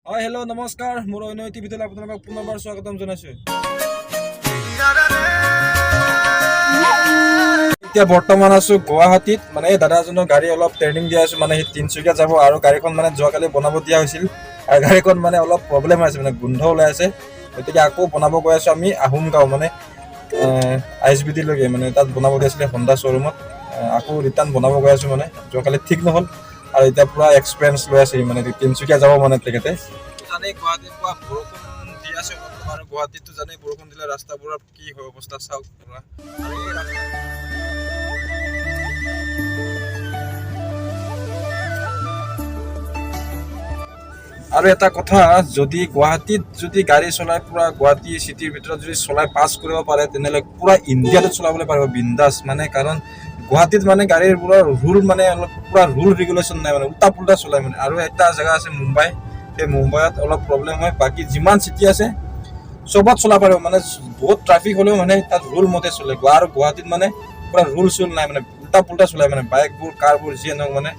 হয় হেল্ল' নমস্কাৰ মোৰ অনৈতি ভিতৰত আপোনালোকক পুনৰবাৰ স্বাগতম জনাইছোঁ। এতিয়া বৰ্তমান আছো গুৱাহাটীত, মানে দাদাজনৰ গাড়ী অলপ ট্ৰেইনিং দিয়া আছো, মানে সি তিনচুকীয়া যাব আৰু গাড়ীখন মানে যোৱাকালি বনাব দিয়া হৈছিল আৰু গাড়ীখন মানে অলপ প্ৰব্লেম আছে, মানে গোন্ধ ওলাই আছে। গতিকে আকৌ বনাব গৈ আছো আমি আহোম গাঁও, মানে ISBT লৈকে, মানে তাত বনাব দিছিলে হণ্ডা শ্ব'ৰুমত। আকৌ ৰিটাৰ্ণ বনাব গৈ আছো, মানে যোৱাকালি ঠিক নহ'ল আৰু এতিয়া পুৰা এক্সপিৰিয়েঞ্চ লৈ আছে, মানে তিনচুকীয়া যাব মানে তেখেতে। জানেই গুৱাহাটীত পুৰা বৰষুণ দি আছে আৰু গুৱাহাটীততো জানেই বৰষুণ দিলে ৰাস্তাবোৰৰ কি হয় অৱস্থা চাওক পুৰা। আৰু এটা কথা, যদি গুৱাহাটীত যদি গাড়ী চলাই পুৰা গুৱাহাটী চিটিৰ ভিতৰত যদি চলাই পাছ কৰিব পাৰে, তেনেহ'লে পুৰা ইণ্ডিয়াটো চলাবলৈ পাৰিব বিন্দাছ, মানে কাৰণ গুৱাহাটীত মানে গাড়ীৰ পুৰা ৰুল, মানে অলপ পুৰা ৰুল ৰেগুলেশ্যন নাই, মানে উল্টা পুল্টা চলাই মানে। আৰু এটা জেগা আছে মুম্বাই, সেই মুম্বাইত অলপ প্ৰব্লেম হয়, বাকী যিমান চিটি আছে চবত চলাব পাৰিব, মানে বহুত ট্ৰাফিক হ'লেও মানে তাত ৰুল মতে চলে। আৰু গুৱাহাটীত মানে পুৰা ৰুল চুল নাই, মানে উল্টা পুল্টা চলাই, মানে বাইকবোৰ কাৰবোৰ যিয়ে নহওক, মানে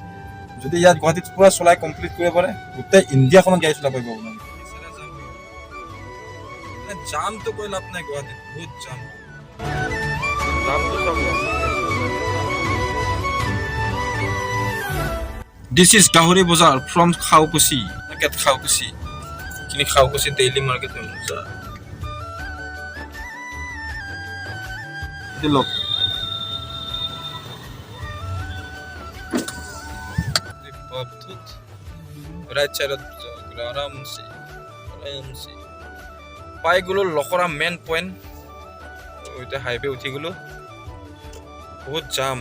যদি ইয়াত গুৱাহাটীত পুৰা চলাই কমপ্লিট কৰিব পাৰে, গোটেই ইণ্ডিয়াখনত গাড়ী চলাব পাৰিব আপোনালোকে। জামটো কৈ লাভ নাই, গুৱাহাটীত বহুত জাম। This is Gahuri Bazaar from Khawkusi. Look at Khawkusi. Kini Khawkusi daily market mein bazaar. Look. Right side of aram se. Pai gulo lokora main point. Oita highway uthi gulo. Bahut jam.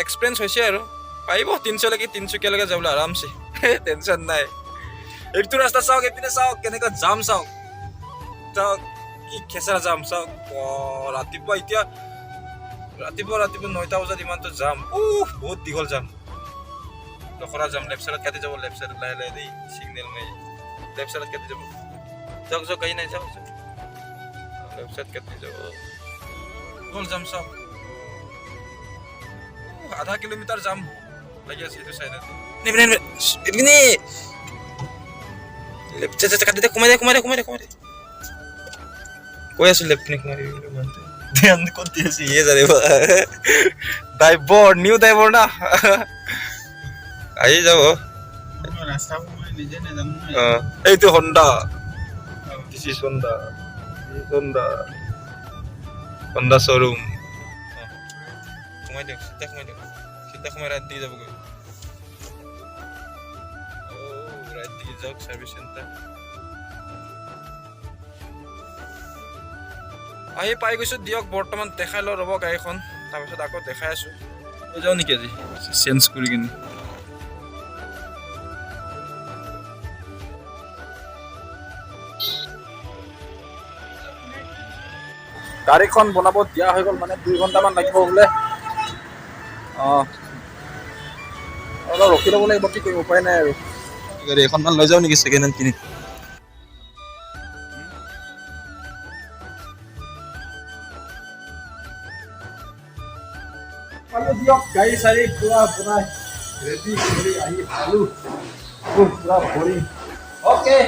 Experience হৈছে আৰু পাৰিব তিনচুকীয়ালৈকে, তিনচুকীয়ালৈকে যাবলৈ আৰামছে, tension নাই। এইটো ৰাস্তা চাওক, এইপিনে চাওক কেনেকুৱা জাম, চাওক চাওক কি খেচৰা জাম, চাওক ৰাতিপুৱা 9টা বজাত ইমানটো জাম, বহুত দীঘল জাম, লখৰা জাম। লেফ্ট চাইডত কাটি যাব, লেফ্ট চাইডত লাহে লাহে দেই, চিগনেল মাৰি লেফ্ট চাইডত কাটি যাব, যাওক যাওক আহি নাই, যাওক যাওক লেফ্ট চাইড কাটি যাব, গ'ল জাম চাওক, আধা কিলোমিটাৰ যাম লাগি আছে এইটো চাইডত। কাটি দে, কমাই দে কৈ আছো লেফ্ট পিনে কমাই দিবি, ক'ত দি আছে ইয়ে জানিব। ড্ৰাইভৰ নিউ ড্ৰাইভৰ না, আহি যাব। এইটো Honda, this is Honda showroom. কমাই দিয়ক, চিধা কমাই ৰাইট দি যাবগৈ, ৰাইট দি যাওক চাৰ্ভিচ চেণ্টাৰ। আহি পাই গৈছোঁ, দিয়ক বৰ্তমান দেখাই লওঁ ৰ'ব গাড়ীখন, তাৰপিছত আকৌ দেখাই আছোঁ। হৈ যাওঁ নেকি আজি চেঞ্জ কৰি কিনে। গাড়ীখন বনাব দিয়া হৈ গ'ল, মানে 2 ঘণ্টামান লাগিব বোলে। অলপ ৰখি ল'ব লাগিব, কি কৰিব উপায় নাই আৰু। গাড়ী এখনমান লৈ যাওঁ নেকি ছেকেণ্ড হেণ্ড কিনি। দিয়ক গাড়ী চাড়ী পুৰা বনাই ৰেডি কৰি আহি পালোঁ, পুৰা ভৰি অ'কে।